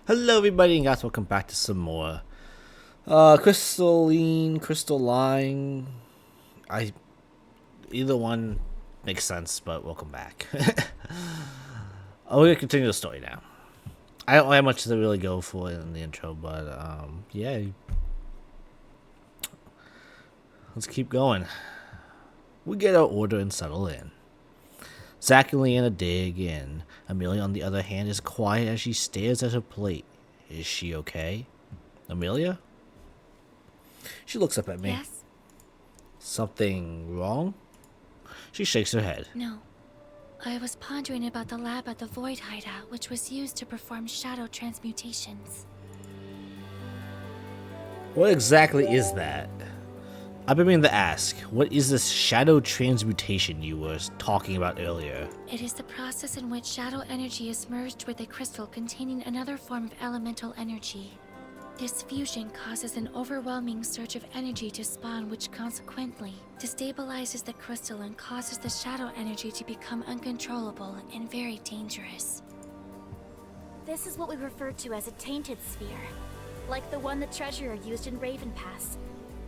Hello everybody and guys, welcome back to some more Crystalline. I Either one makes sense, but welcome back. We're gonna continue the story now. I don't have much to really go for in the intro, but yeah. Let's keep going. We get our order and settle in. Zack and Leanna dig in. Amelia, on the other hand, is quiet as she stares at her plate. Is she okay? Amelia? She looks up at me. Yes? Something wrong? She shakes her head. No. I was pondering about the lab at the Void Hideout, which was used to perform shadow transmutations. What exactly is that? I've been meaning to ask, what is this shadow transmutation you were talking about earlier? It is the process in which shadow energy is merged with a crystal containing another form of elemental energy. This fusion causes an overwhelming surge of energy to spawn, which consequently destabilizes the crystal and causes the shadow energy to become uncontrollable and very dangerous. This is what we refer to as a tainted sphere, like the one the Treasurer used in Raven Pass,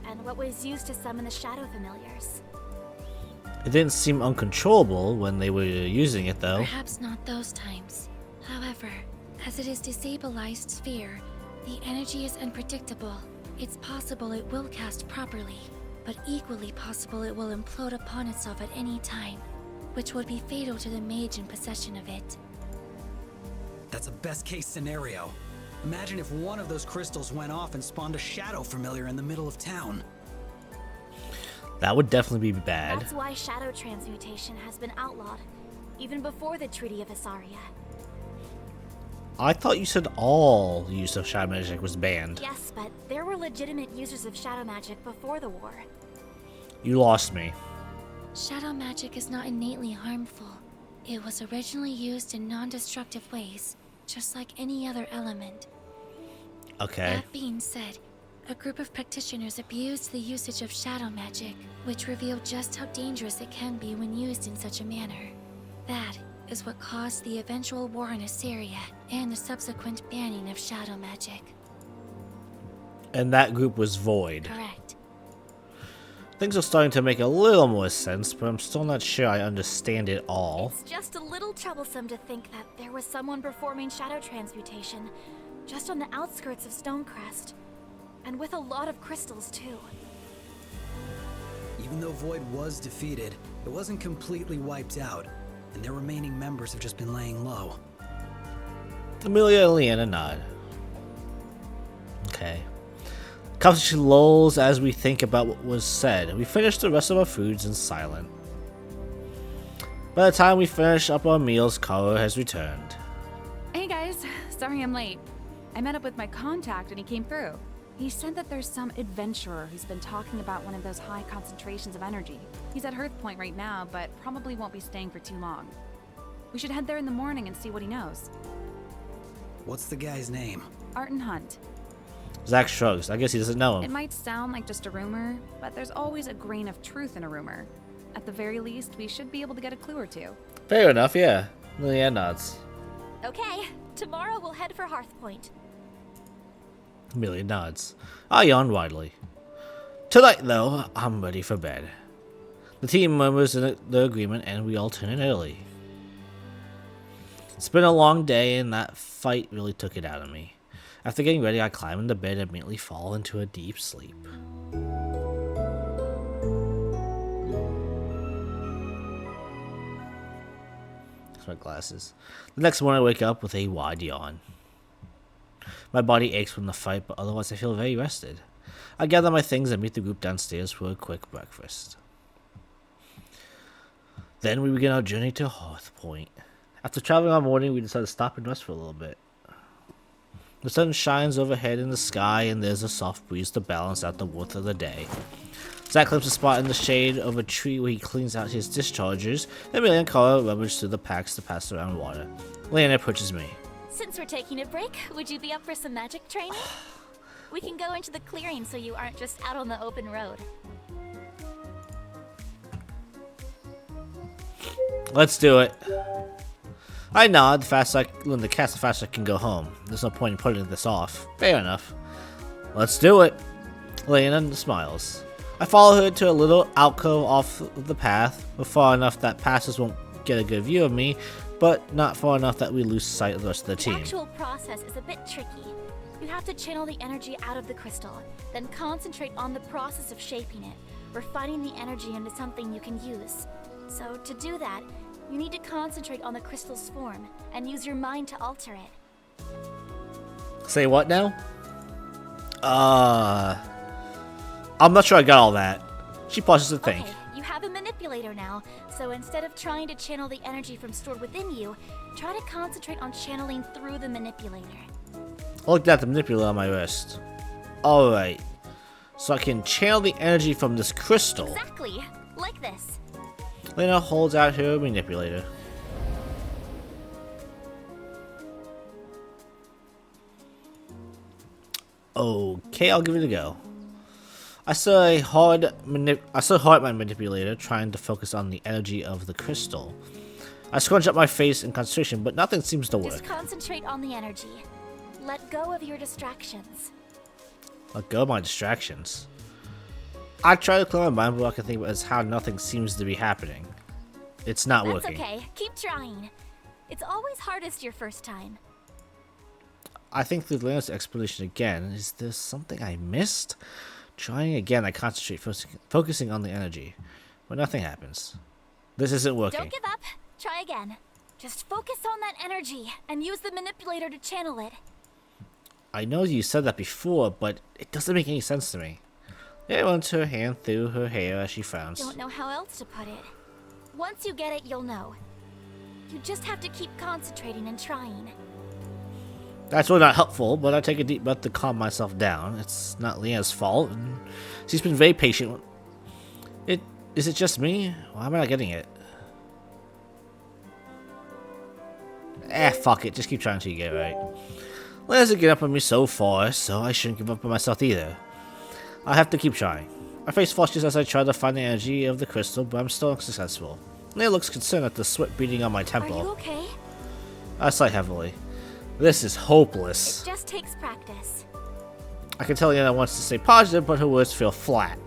and what was used to summon the Shadow Familiars. It didn't seem uncontrollable when they were using it, though. Perhaps not those times. However, as it is destabilized sphere, the energy is unpredictable. It's possible it will cast properly, but equally possible it will implode upon itself at any time, which would be fatal to the mage in possession of it. That's a best-case scenario. Imagine if one of those crystals went off and spawned a shadow familiar in the middle of town. That would definitely be bad. That's why shadow transmutation has been outlawed, even before the Treaty of Isaria. I thought you said all use of shadow magic was banned. Yes, but there were legitimate users of shadow magic before the war. You lost me. Shadow magic is not innately harmful. It was originally used in non-destructive ways, just like any other element. Okay. That being said, a group of practitioners abused the usage of shadow magic, which revealed just how dangerous it can be when used in such a manner. That is what caused the eventual war in Assyria and the subsequent banning of shadow magic. And that group was Void. Correct. Things are starting to make a little more sense, but I'm still not sure I understand it all. It's just a little troublesome to think that there was someone performing shadow transmutation just on the outskirts of Stonecrest, and with a lot of crystals too. Even though Void was defeated, it wasn't completely wiped out, and their remaining members have just been laying low. Amelia and Leanna nod. Okay. Conversation lulls as we think about what was said. We finish the rest of our foods in silence. By the time we finish up our meals, Karo has returned. Hey guys, sorry I'm late. I met up with my contact and he came through. He said that there's some adventurer who's been talking about one of those high concentrations of energy. He's at Hearth Point right now, but probably won't be staying for too long. We should head there in the morning and see what he knows. What's the guy's name? Arton Hunt. Zack shrugs. I guess he doesn't know It him. might sound like just a rumor, but there's always a grain of truth in a rumor. At the very least, we should be able to get a clue or two. Fair enough, yeah. Leanna nods. Okay, tomorrow we'll head for Hearth Point. Amelia nods. I yawn widely. Tonight, though, I'm ready for bed. The team murmurs in the agreement, and we all turn in early. It's been a long day, and that fight really took it out of me. After getting ready, I climb into bed and immediately fall into a deep sleep. That's my glasses. The next morning, I wake up with a wide yawn. My body aches from the fight, but otherwise I feel very rested. I gather my things and meet the group downstairs for a quick breakfast. Then we begin our journey to Hearth Point. After traveling all morning, we decide to stop and rest for a little bit. The sun shines overhead in the sky, and there's a soft breeze to balance out the warmth of the day. Zack climbs a spot in the shade of a tree where he cleans out his dischargers, and Amelia and Kara rummage through the packs to pass around water. Leanna approaches me. Since we're taking a break, would you be up for some magic training? We can go into the clearing so you aren't just out on the open road. Let's do it. I nod. When the cast, the faster I can go home. There's no point in putting this off. Fair enough. Let's do it. Lena smiles. I follow her to a little alcove off the path, far enough that passers won't get a good view of me, but not far enough that we lose sight of the rest of the team. The actual process is a bit tricky. You have to channel the energy out of the crystal, then concentrate on the process of shaping it, refining the energy into something you can use. So to do that, you need to concentrate on the crystal's form, and use your mind to alter it. Say what now? I'm not sure I got all that. She pauses to think. Okay, you have a manipulator now, so instead of trying to channel the energy from stored within you, try to concentrate on channeling through the manipulator. I looked at the manipulator on my wrist. Alright. So I can channel the energy from this crystal. Exactly, like this. Lena holds out her manipulator. Okay, I'll give it a go. I still hard my manipulator, trying to focus on the energy of the crystal. I scrunch up my face in concentration, but nothing seems to work. Just concentrate on the energy. Let go of your distractions. Let go of my distractions. I try to clear my mind, but all I can think about is how nothing seems to be happening. It's not working. That's okay. Keep trying. It's always hardest your first time. I think through Lena's explanation again. Is there something I missed? Trying again, I concentrate, focusing on the energy, but nothing happens. This isn't working. Don't give up. Try again. Just focus on that energy and use the manipulator to channel it. I know you said that before, but it doesn't make any sense to me. Lena runs her hand through her hair as she frowns. Don't know how else to put it. Once you get it, you'll know. You just have to keep concentrating and trying. That's really not helpful, but I take a deep breath to calm myself down. It's not Lena's fault, and she's been very patient. Is it just me? Why am I not getting it? Fuck it. Just keep trying until you get it right. Lena's given up on me so far, so I shouldn't give up on myself either. I have to keep trying. My face flushes as I try to find the energy of the crystal, but I'm still unsuccessful. Lena looks concerned at the sweat beating on my temple. Are you okay? I sigh heavily. This is hopeless. It just takes practice. I can tell Lena wants to stay positive, but her words feel flat.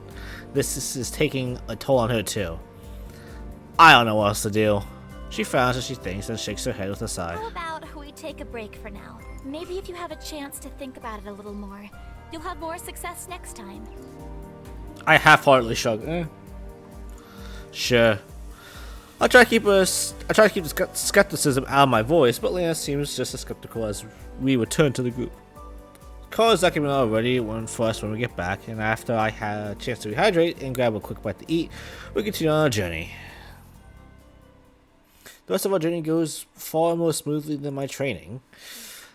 This is taking a toll on her too. I don't know what else to do. She frowns as she thinks and shakes her head with a sigh. How about we take a break for now? Maybe if you have a chance to think about it a little more, you'll have more success next time. I half-heartedly shrug. Sure. I try to keep the skepticism out of my voice, but Lena seems just as skeptical as we return to the group. Call Zacks and I ready for us when we get back, and after I had a chance to rehydrate and grab a quick bite to eat, we continue on our journey. The rest of our journey goes far more smoothly than my training.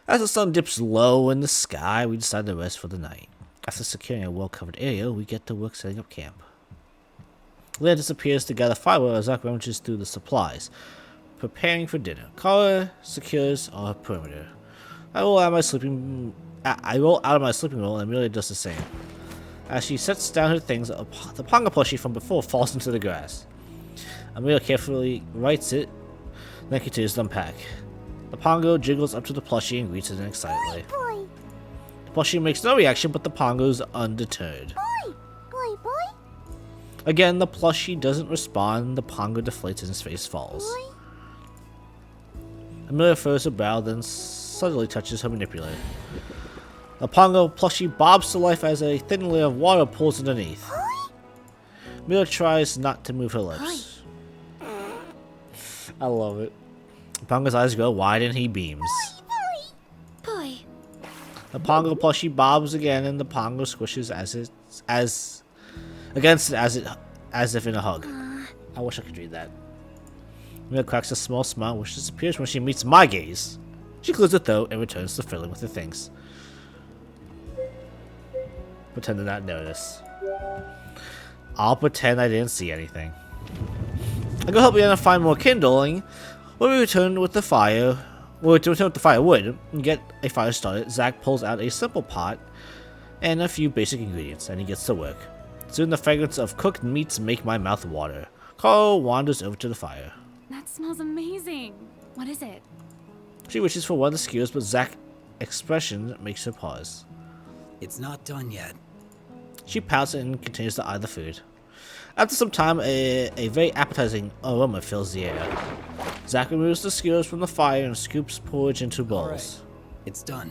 As the sun dips low in the sky, we decide to rest for the night. After securing a well-covered area, we get to work setting up camp. Lena disappears to gather firewood as Zacks rummages through the supplies, preparing for dinner. Kara secures our perimeter. I roll out of my sleeping roll, and Amelia does the same. As she sets down her things, the Ponga plushie from before falls into the grass. Amelia carefully rights it, then continues to unpack. The Pongo jiggles up to the plushie and greets it excitedly. Boy, The plushie makes no reaction, but the Pongo's undeterred. boy, boy, boy, Again, the plushie doesn't respond. The Pongo deflates and his face falls. boy. Amelia furrows her brow, then suddenly touches her manipulator. The Pongo plushie bobs to life as a thin layer of water pulls underneath. Amelia tries not to move her lips. I love it. The Pongo's eyes grow wide and he beams. Boy. The Pongo plushie bobs again, and the Pongo squishes against it as if in a hug. I wish I could read that. Amelia cracks a small smile, which disappears when she meets my gaze. She clears her throat and returns to fiddling with her things. Pretend to not notice. I'll pretend I didn't see anything. I go help Leanna find more kindling. When we return with the firewood and get a fire started, Zacks pulls out a simple pot and a few basic ingredients, and he gets to work. Soon the fragrance of cooked meats make my mouth water. Carl wanders over to the fire. That smells amazing. What is it? She wishes for one of the skewers, but Zacks' expression makes her pause. It's not done yet. She pouts and continues to eye the food. After some time, a very appetizing aroma fills the air. Zacks removes the skewers from the fire and scoops porridge into bowls. Right. It's done.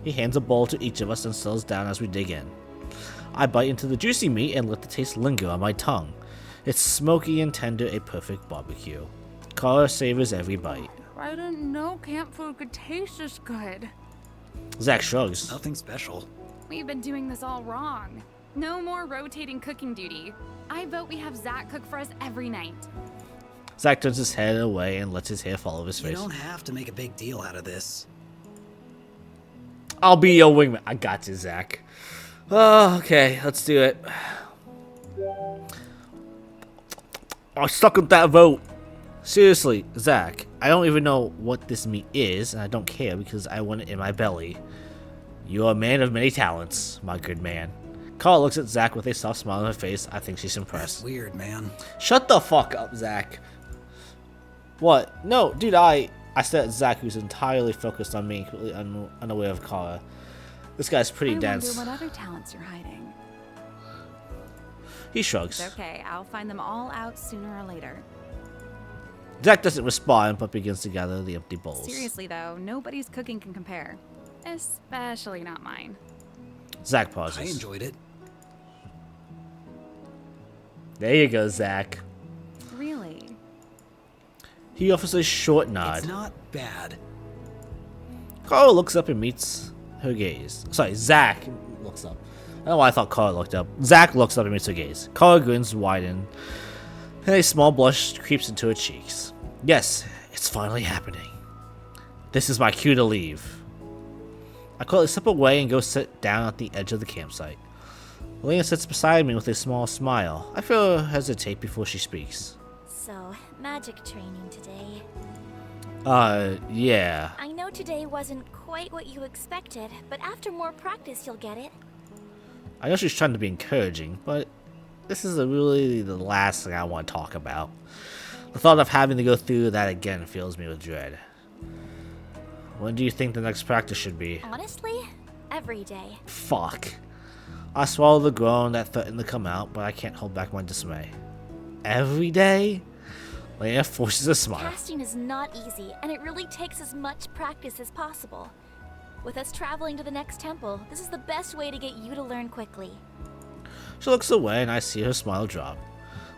He hands a bowl to each of us and settles down as we dig in. I bite into the juicy meat and let the taste linger on my tongue. It's smoky and tender, a perfect barbecue. Kara savors every bite. I didn't know camp food could taste this good. Zacks shrugs. Nothing special. We've been doing this all wrong. No more rotating cooking duty. I vote we have Zacks cook for us every night. Zacks turns his head away and lets his hair fall over his You face. don't have to make a big deal out of this. I'll be your wingman. I got you, Zacks. Oh, okay, let's do it. I stuck with that vote. Seriously, Zacks, I don't even know what this meat is, and I don't care because I want it in my belly. You are a man of many talents, my good man. Carl looks at Zacks with a soft smile on her face. I think she's impressed. That's weird, man. Shut the fuck up, Zacks. What? No, dude, I stared at Zacks, who's entirely focused on me, completely unaware of Kara. This guy's pretty dense. I wonder what other talents you're hiding. He shrugs. It's okay, I'll find them all out sooner or later. Zacks doesn't respond, but begins to gather the empty bowls. Seriously though, nobody's cooking can compare. Especially not mine. Zacks pauses. I enjoyed it. There you go, Zacks. Really? He offers a short nod. It's not bad. Carl looks up and meets her gaze. Sorry, Zacks looks up. I don't know why I thought Carl looked up. Zacks looks up and meets her gaze. Carl grins widen, and a small blush creeps into her cheeks. Yes, it's finally happening. This is my cue to leave. I quickly step away and go sit down at the edge of the campsite. Elena sits beside me with a small smile. I feel her hesitate before she speaks. So, magic training today. Yeah. I know today wasn't quite what you expected, but after more practice, you'll get it. I know she's trying to be encouraging, but this is really the last thing I want to talk about. The thought of having to go through that again fills me with dread. When do you think the next practice should be? Honestly, every day. Fuck. I swallow the groan that threatened to come out, but I can't hold back my dismay. Every day? Lena forces a smile. Casting is not easy, and it really takes as much practice as possible. With us traveling to the next temple, this is the best way to get you to learn quickly. She looks away, and I see her smile drop.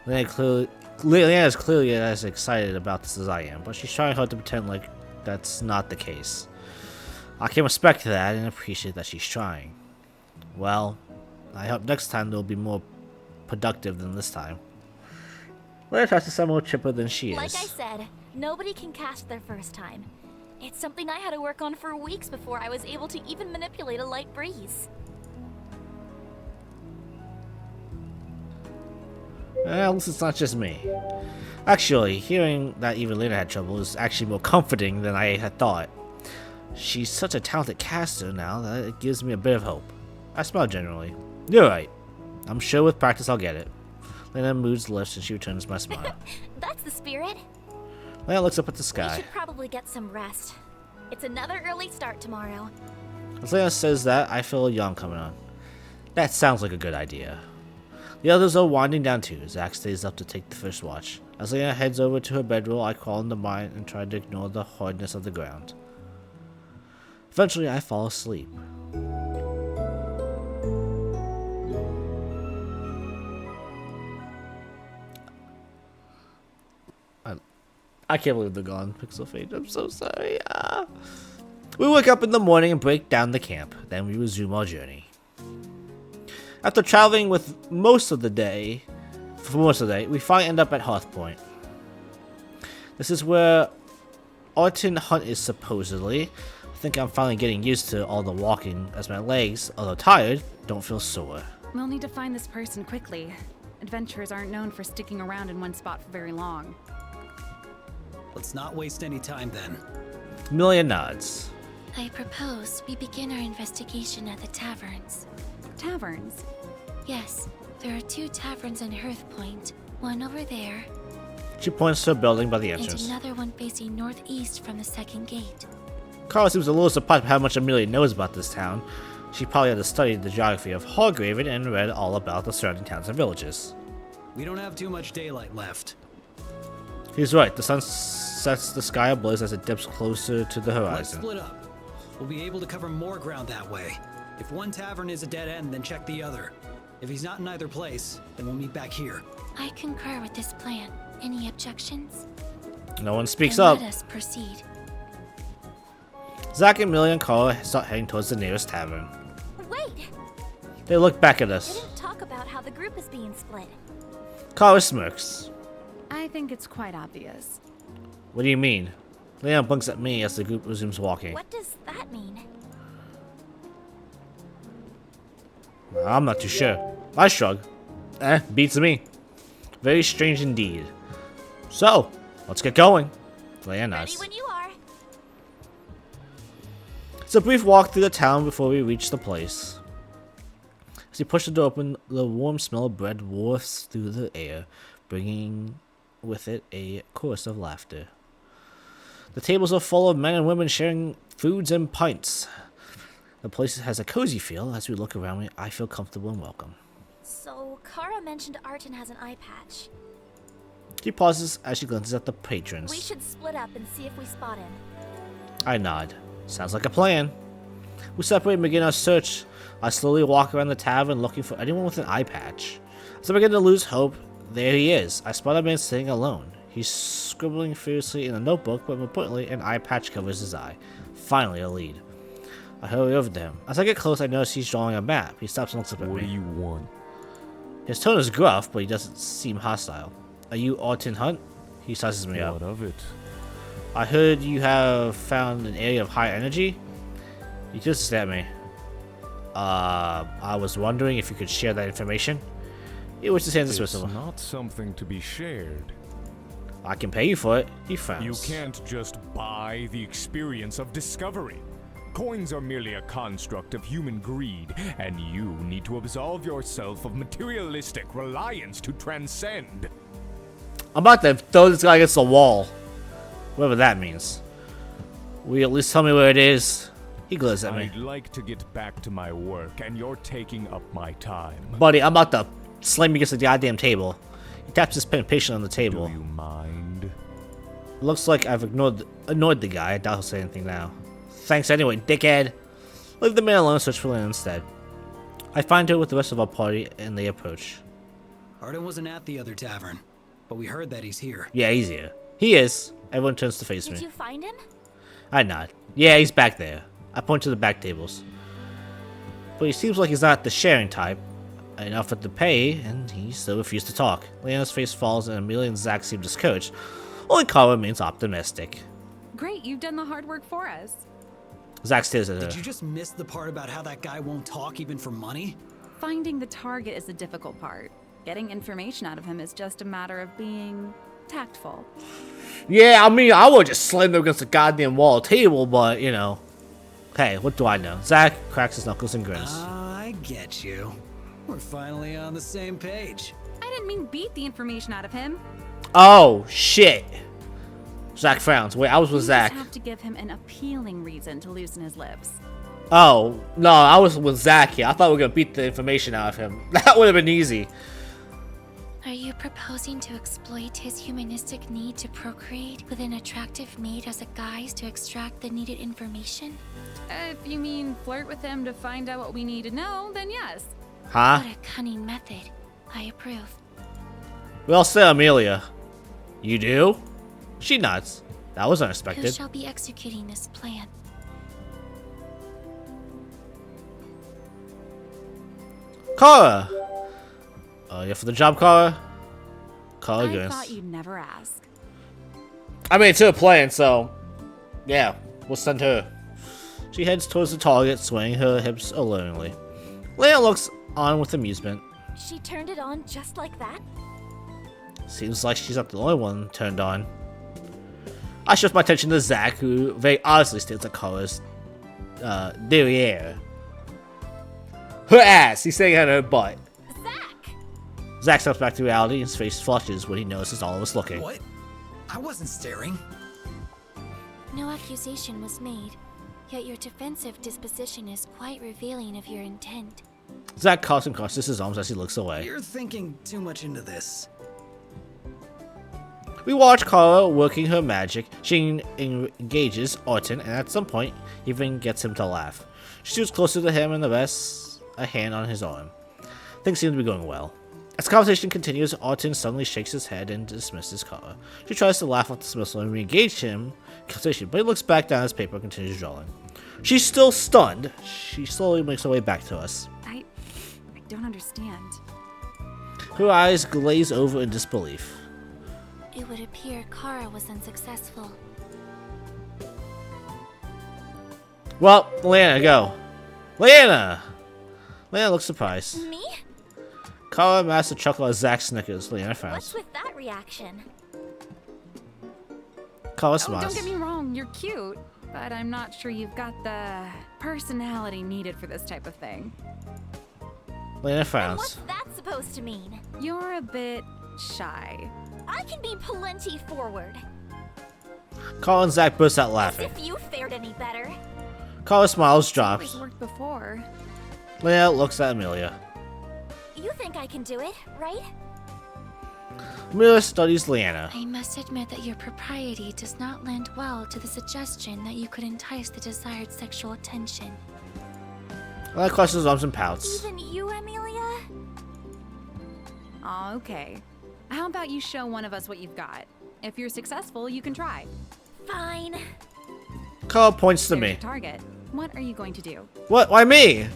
Lena is clearly as excited about this as I am, but she's trying hard to pretend like that's not the case. I can respect that and appreciate that she's trying. Well, I hope next time they'll be more productive than this time. Lena tries to sound more chipper than she is. Like I said, nobody can cast their first time. It's something I had to work on for weeks before I was able to even manipulate a light breeze. Well, at least it's not just me. Actually, hearing that even Lena had trouble is actually more comforting than I had thought. She's such a talented caster now that it gives me a bit of hope. I smile generally. You're right. I'm sure with practice I'll get it. Lena moves lifts and she returns my smile. That's the spirit. Lena looks up at the We sky. should probably get some rest. It's another early start tomorrow. As Lena says that, I feel a yawn coming on. That sounds like a good idea. The others are winding down too. Zacks stays up to take the first watch. As Lena heads over to her bedroll, I crawl into mine and try to ignore the hardness of the ground. Eventually, I fall asleep. I can't believe they're gone, Pixel Fade. I'm so sorry. We wake up in the morning and break down the camp. Then we resume our journey. After traveling with most of the day, we finally end up at Hearth Point. This is where Arton Hunt is supposedly. I think I'm finally getting used to all the walking as my legs, although tired, don't feel sore. We'll need to find this person quickly. Adventurers aren't known for sticking around in one spot for very long. Let's not waste any time then. Million nods. I propose we begin our investigation at the taverns. Taverns? Yes, there are 2 taverns in Hearth Point. One over there. She points to a building by the and entrance. another one facing northeast from the second gate. Kara seems a little surprised by how much Amelia knows about this town. She probably had to study the geography of Hallgraven and read all about the surrounding towns and villages. We don't have too much daylight left. He's right, the sun sets the sky ablaze as it dips closer to the Let's horizon. split up. We'll be able to cover more ground that way. If one tavern is a dead end, then check the other. If he's not in either place, then we'll meet back here. I concur with this plan. Any objections? No one speaks Then up. let us proceed. Zack, Amelia, and Kara start heading towards the nearest tavern. Wait! They look back at They us. didn't talk about how the group is being split. Kara smirks. I think it's quite obvious. What do you mean? Leon blinks at me as the group resumes walking. What does that mean? I'm not too sure. I shrug. Beats me. Very strange indeed. So, let's get going. Leon Ready nods. when you are. It's a brief walk through the town before we reach the place. As you push the door open, the warm smell of bread wafts through the air, bringing with it a chorus of laughter. The tables are full of men and women sharing foods and pints. The place has a cozy feel. As we look around me, I feel comfortable and welcome. So, Kara mentioned Arton has an eye patch. She pauses as she glances at the We patrons. should split up and see if we spot him. I nod. Sounds like a plan. We separate and begin our search. I slowly walk around the tavern looking for anyone with an eye patch. As I begin to lose hope, there he is. I spot a man sitting alone. He's scribbling furiously in a notebook, but more importantly, an eye patch covers his eye. Finally, a lead. I hurry over to him. As I get close, I notice he's drawing a map. He stops and looks up at What do me. you want? His tone is gruff, but he doesn't seem hostile. Are you Arton Hunt? He sizes me up. What of it? I heard you have found an area of high energy. He just at me. I was wondering if you could share that information. He was his hands It's dismissal. not something to be shared. I can pay you for it. He frowns. You can't just buy the experience of discovery. Coins are merely a construct of human greed, and you need to absolve yourself of materialistic reliance to transcend. I'm about to throw this guy against the wall. Whatever that means. Will you at least tell me where it is? He glares at me. I'd like to get back to my work, and you're taking up my time. Buddy, I'm about to slam you against the goddamn table. He taps his pen patiently on the table. Do you mind? Looks like I've annoyed the guy. I doubt he'll say anything now. Thanks anyway, dickhead. Leave the man alone and search for Lynn instead. I find her with the rest of our party and they approach. Arden wasn't at the other tavern, but we heard that he's here. Yeah, he's here. He is. Everyone turns to face Did me. you find him? I nod. Yeah, he's back there. I point to the back tables. But he seems like he's not the sharing type. I offered to pay, and he still refused to talk. Leanna's face falls, and Amelia and Zack seem discouraged. Only Kara remains optimistic. Great, you've done the hard work for us. Zack stares at her. Did you just miss the part about how that guy won't talk even for money? Finding the target is the difficult part. Getting information out of him is just a matter of being tactful. Yeah, I mean, I would just slam him against the goddamn wall table, but, you know. Hey, what do I know? Zack cracks his knuckles and grins. I get you. We're finally on the same page. I didn't mean beat the information out of him. Oh, shit. Zack frowns. Wait, I was with You Zack. just have to give him an appealing reason to loosen his lips. Oh, no, I was with Zack here. I thought we were going to beat the information out of him. That would have been easy. Are you proposing to exploit his humanistic need to procreate with an attractive maid as a guise to extract the needed information? If you mean flirt with him to find out what we need to know, then yes. Huh? What a cunning method. I approve. Well said, Amelia. You do? She nods. That was Who unexpected. shall be executing this plan? Kara! You for the job, Kara? Kara I grins. thought you'd never ask. I mean, it's her plan, so... Yeah, we'll send her. She heads towards the target, swaying her hips alluringly. Leia looks on with amusement. She turned it on just like that? Seems like she's not the only one turned on. I shift my attention to Zack, who very honestly stares at Kara's derriere. Her ass! He's staring at her butt. Zack! Zack steps back to reality and his face flushes when he notices all of us looking. What? I wasn't staring. No accusation was made, yet your defensive disposition is quite revealing of your intent. Zack coughs and crosses his arms as he looks away. You're thinking too much into this. We watch Kara working her magic. She engages Orton and at some point even gets him to laugh. She shoots closer to him and rests a hand on his arm. Things seem to be going well. As the conversation continues, Orton suddenly shakes his head and dismisses Kara. She tries to laugh off the dismissal and re-engage him in conversation, but he looks back down at his paper and continues drawing. She's still stunned. She slowly makes her way back to us. I don't understand. Her eyes glaze over in disbelief. It would appear Kara was unsuccessful. Well, Lana, go. Lana! Lana looks surprised. Me? Kara masks a chuckle as Zack snickers. Lana frowns. What's with that reaction? Kara Oh, smiles. don't get me wrong, you're cute, but I'm not sure you've got the personality needed for this type of thing. Lana And frowns. what's that supposed to mean? You're a bit shy. I can be plenty forward. Kara and Zack burst out As laughing. if you fared any better. Kara smiles, It's drops. worked before. Lana looks at Amelia. You think I can do it, right? Amelia studies Lana. I must admit that your propriety does not lend well to the suggestion that you could entice the desired sexual attention. Lana crosses his arms and pouts. Even you, Amelia? Aw, okay. How about you show one of us what you've got? If you're successful, you can try. Fine. Kara points to There's me. your target. What are you going to do? What? Why me?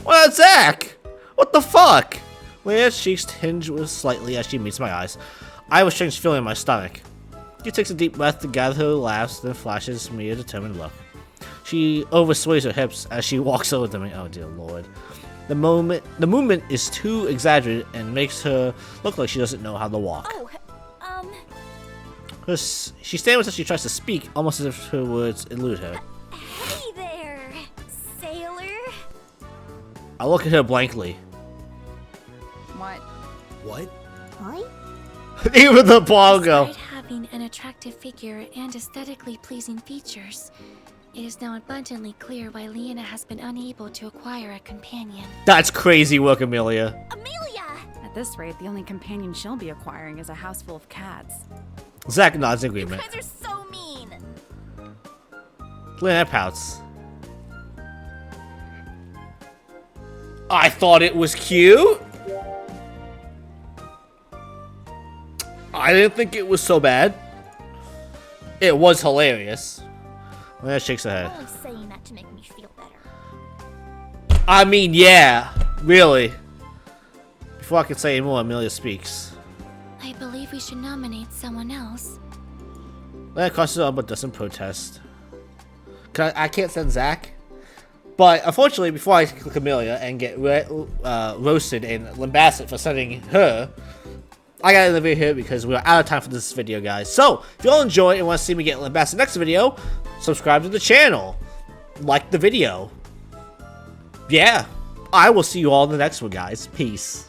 Why not Zack? What the fuck? Lana's cheeks tinge with slightly as she meets my eyes. I have a strange feeling in my stomach. She takes a deep breath to gather her laughs, then flashes me a determined look. She oversways her hips as she walks over to me. Oh dear lord. The movement is too exaggerated and makes her look like she doesn't know how to walk. Oh, She stammers as she tries to speak, almost as if her words elude her. hey there, sailor. I look at her blankly. What? What? Even the bongo. Despite having an attractive figure and aesthetically pleasing features, it is now abundantly clear why Leona has been unable to acquire a companion. That's crazy work, Amelia. Amelia! At this rate, the only companion she'll be acquiring is a house full of cats. Zack nods in You agreement. guys are so mean. Lana pouts. I thought it was cute. I didn't think it was so bad. It was hilarious. Lana shakes her I'm head. only saying that to make me feel better. I mean, yeah, really. Before I can say any more, Amelia speaks. I believe we should nominate someone else. Lana crosses her arm but doesn't protest. I can't send Zack. But unfortunately, before I click Amelia and get roasted and lambasted for sending her, I gotta end the video here because we're out of time for this video, guys. So, if you all enjoy and want to see me get lambasted next video, subscribe to the channel. Like the video. Yeah. I will see you all in the next one, guys. Peace.